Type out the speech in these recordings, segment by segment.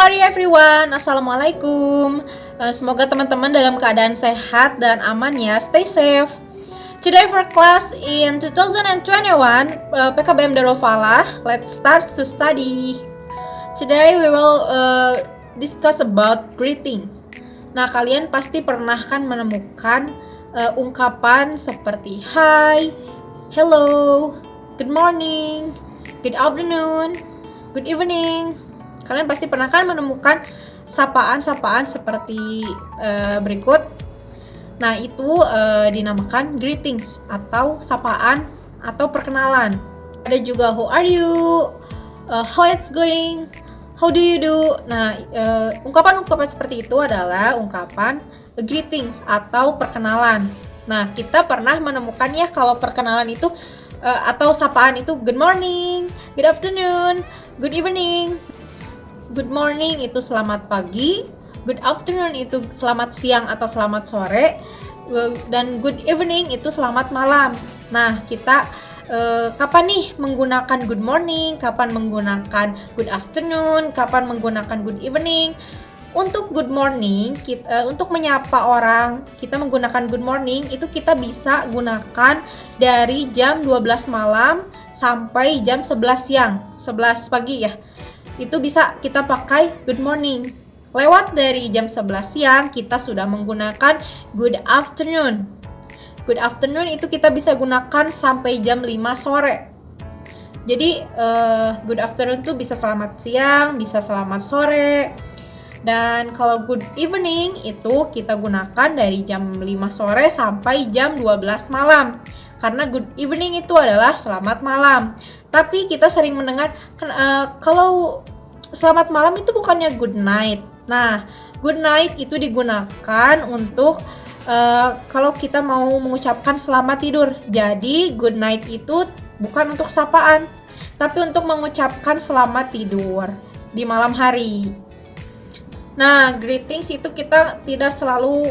are you everyone? Assalamualaikum. Semoga teman-teman dalam keadaan sehat dan aman ya. Stay safe. Today for class in 2021 PKBM Darul Falah. Let's start to study. Today we will discuss about greetings. Nah, kalian pasti pernah kan menemukan ungkapan seperti hi, hello, good morning, good afternoon, good evening. Kalian pasti pernah kan menemukan sapaan-sapaan seperti berikut. Nah, itu dinamakan greetings atau sapaan atau perkenalan. Ada juga how are you, how it's going, how do you do. Nah, ungkapan-ungkapan seperti itu adalah ungkapan greetings atau perkenalan. Nah, kita pernah menemukannya kalau perkenalan itu atau sapaan itu good morning, good afternoon, good evening. Good morning itu selamat pagi, good afternoon itu selamat siang atau selamat sore, dan good evening itu selamat malam. Nah, kita kapan nih menggunakan good morning, kapan menggunakan good afternoon, kapan menggunakan good evening. Untuk good morning, untuk menyapa orang, kita menggunakan good morning itu kita bisa gunakan dari jam 12 malam sampai jam 11 siang, 11 pagi ya. Itu bisa kita pakai good morning. Lewat dari jam 11 siang kita sudah menggunakan good afternoon. Good afternoon itu kita bisa gunakan sampai jam 5 sore. Jadi good afternoon itu bisa selamat siang, bisa selamat sore. Dan kalau good evening itu kita gunakan dari jam 5 sore sampai jam 12 malam. Karena good evening itu adalah selamat malam. Tapi kita sering mendengar kalau selamat malam itu bukannya good night. Nah, good night itu digunakan untuk kalau kita mau mengucapkan selamat tidur. Jadi good night itu bukan untuk sapaan, tapi untuk mengucapkan selamat tidur di malam hari. Nah, greetings itu kita tidak selalu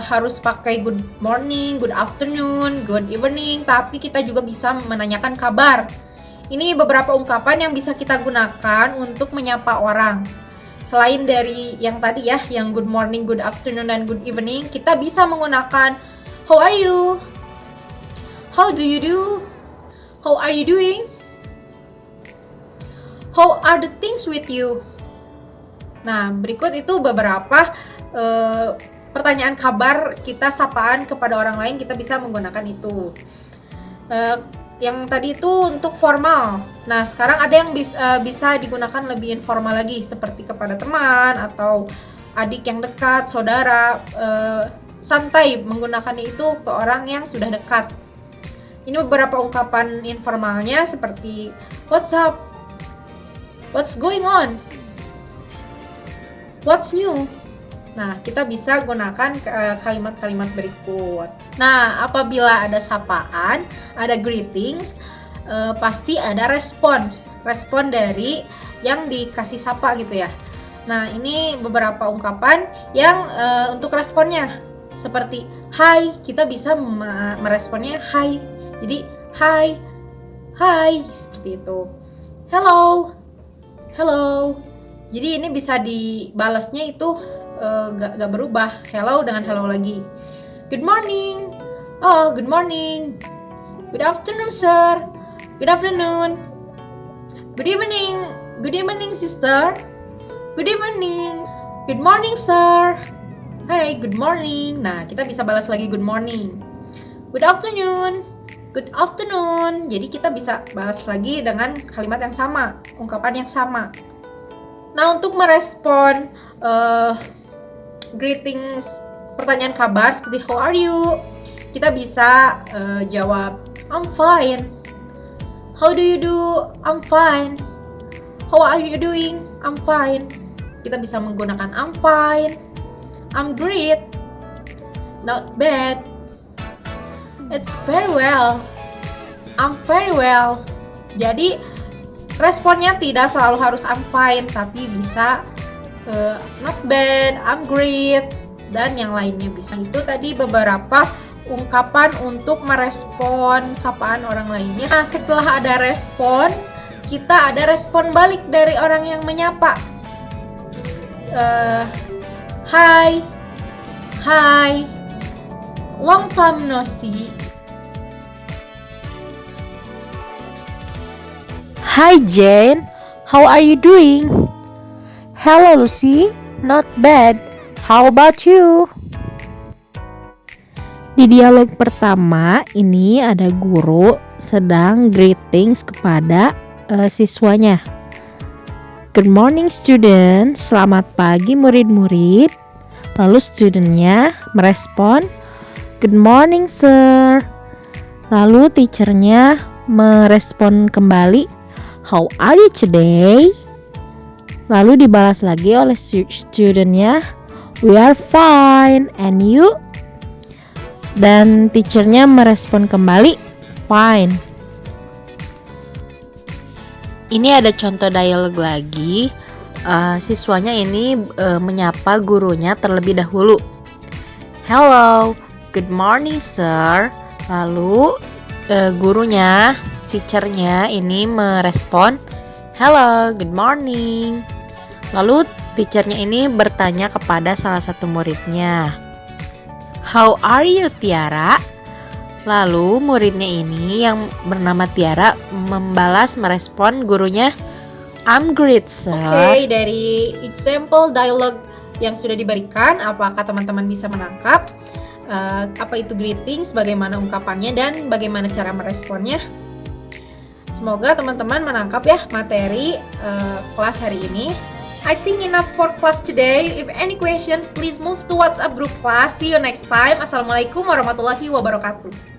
harus pakai good morning, good afternoon, good evening, tapi kita juga bisa menanyakan kabar. Ini beberapa ungkapan yang bisa kita gunakan untuk menyapa orang. Selain dari yang tadi ya, yang good morning, good afternoon, dan good evening, kita bisa menggunakan how are you? How do you do? How are you doing? How are the things with you? Nah, berikut itu beberapa pertanyaan kabar kita sapaan kepada orang lain, kita bisa menggunakan itu. Yang tadi itu untuk formal. Nah, sekarang ada yang bisa digunakan lebih informal lagi, seperti kepada teman atau adik yang dekat, saudara. Santai menggunakannya itu ke orang yang sudah dekat. Ini beberapa ungkapan informalnya seperti what's up, what's going on, what's new. Nah, kita bisa gunakan kalimat-kalimat berikut. Nah, apabila ada sapaan, ada greetings, pasti ada respons dari yang dikasih sapa gitu ya. Nah, ini beberapa ungkapan yang untuk responnya. Seperti hi, kita bisa meresponnya hi. Jadi hi, seperti itu. Hello. Jadi ini bisa dibalasnya itu gak berubah, hello dengan hello lagi. Good morning, oh good morning. Good afternoon sir, good afternoon. Good evening sister. Good evening, good morning sir. Hey, good morning. Nah, kita bisa balas lagi good morning. Good afternoon. Jadi kita bisa balas lagi dengan kalimat yang sama, ungkapan yang sama. Nah, untuk merespon greetings, pertanyaan kabar seperti how are you, kita bisa jawab I'm fine. How do you do? I'm fine. How are you doing? I'm fine. Kita bisa menggunakan I'm fine, I'm great, not bad, it's very well, I'm very well. Jadi responnya tidak selalu harus I'm fine, tapi bisa not bad, I'm great, dan yang lainnya bisa. Itu tadi beberapa ungkapan untuk merespon sapaan orang lainnya. Nah, setelah ada respon, kita ada respon balik dari orang yang menyapa. Hi, hi, long time no see. Hi Jane, how are you doing? Hello Lucy, not bad. How about you? Di dialog pertama ini ada guru sedang greetings kepada siswanya. Good morning student, selamat pagi murid-murid. Lalu studentnya merespon, good morning sir. Lalu teachernya merespon kembali, how are you today? Lalu dibalas lagi oleh studentnya, we are fine, and you? Dan teachernya merespon kembali, fine. Ini ada contoh dialog lagi. Siswanya ini menyapa gurunya terlebih dahulu. Hello, good morning sir. Lalu gurunya, teachernya ini merespon, hello, good morning. Lalu teachernya ini bertanya kepada salah satu muridnya, how are you Tiara? Lalu muridnya ini yang bernama Tiara membalas merespon gurunya, I'm great sir. Oke, dari example dialog yang sudah diberikan, apakah teman-teman bisa menangkap apa itu greetings, bagaimana ungkapannya, dan bagaimana cara meresponnya? Semoga teman-teman menangkap ya materi kelas hari ini. I think enough for class today. If any question, please move to WhatsApp group class. See you next time. Assalamualaikum warahmatullahi wabarakatuh.